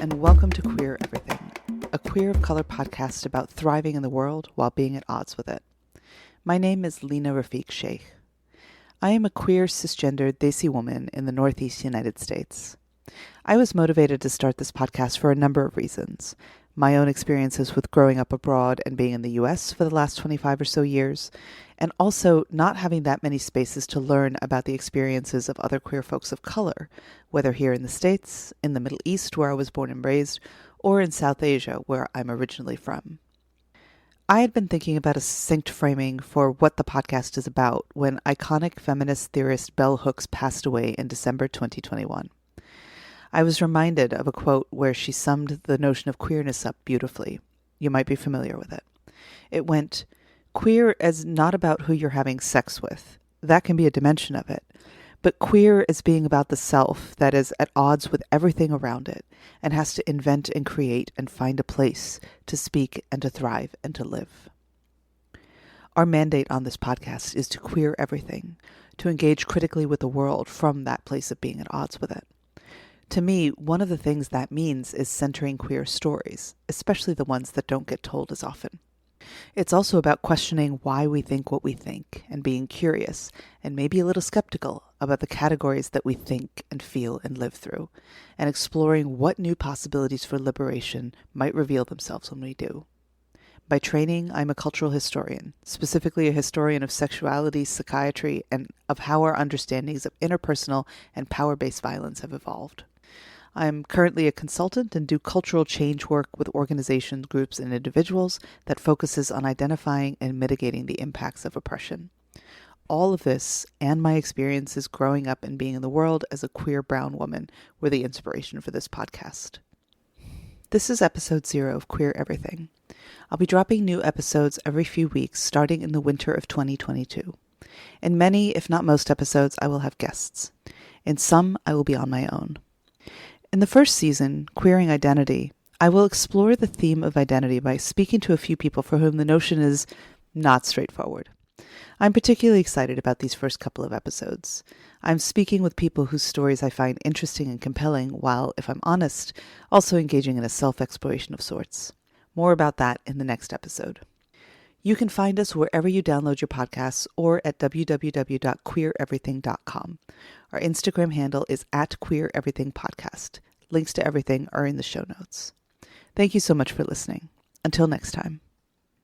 and welcome to Queer Everything, a queer of color podcast about thriving in the world while being at odds with it. My name is Lena Rafiq Sheikh. I am a queer, cisgendered Desi woman in the Northeast United States. I was motivated to start this podcast for a number of reasons. My own experiences with growing up abroad and being in the U.S. for the last 25 or so years, and also not having that many spaces to learn about the experiences of other queer folks of color, whether here in the States, in the Middle East where I was born and raised, or in South Asia where I'm originally from. I had been thinking about a succinct framing for what the podcast is about when iconic feminist theorist Bell Hooks passed away in December 2021. I was reminded of a quote where she summed the notion of queerness up beautifully. You might be familiar with it. It went, "Queer is not about who you're having sex with. That can be a dimension of it. But queer is being about the self that is at odds with everything around it and has to invent and create and find a place to speak and to thrive and to live." Our mandate on this podcast is to queer everything, to engage critically with the world from that place of being at odds with it. To me, one of the things that means is centering queer stories, especially the ones that don't get told as often. It's also about questioning why we think what we think and being curious and maybe a little skeptical about the categories that we think and feel and live through, and exploring what new possibilities for liberation might reveal themselves when we do. By training, I'm a cultural historian, specifically a historian of sexuality, psychiatry, and of how our understandings of interpersonal and power-based violence have evolved. I'm currently a consultant and do cultural change work with organizations, groups, and individuals that focuses on identifying and mitigating the impacts of oppression. All of this and my experiences growing up and being in the world as a queer brown woman were the inspiration for this podcast. This is episode 0 of Queer Everything. I'll be dropping new episodes every few weeks starting in the winter of 2022. In many, if not most episodes, I will have guests. In some, I will be on my own. In the first season, Queering Identity, I will explore the theme of identity by speaking to a few people for whom the notion is not straightforward. I'm particularly excited about these first couple of episodes. I'm speaking with people whose stories I find interesting and compelling while, if I'm honest, also engaging in a self-exploration of sorts. More about that in the next episode. You can find us wherever you download your podcasts or at www.queereverything.com. Our Instagram handle is @queereverythingpodcast. Links to everything are in the show notes. Thank you so much for listening. Until next time.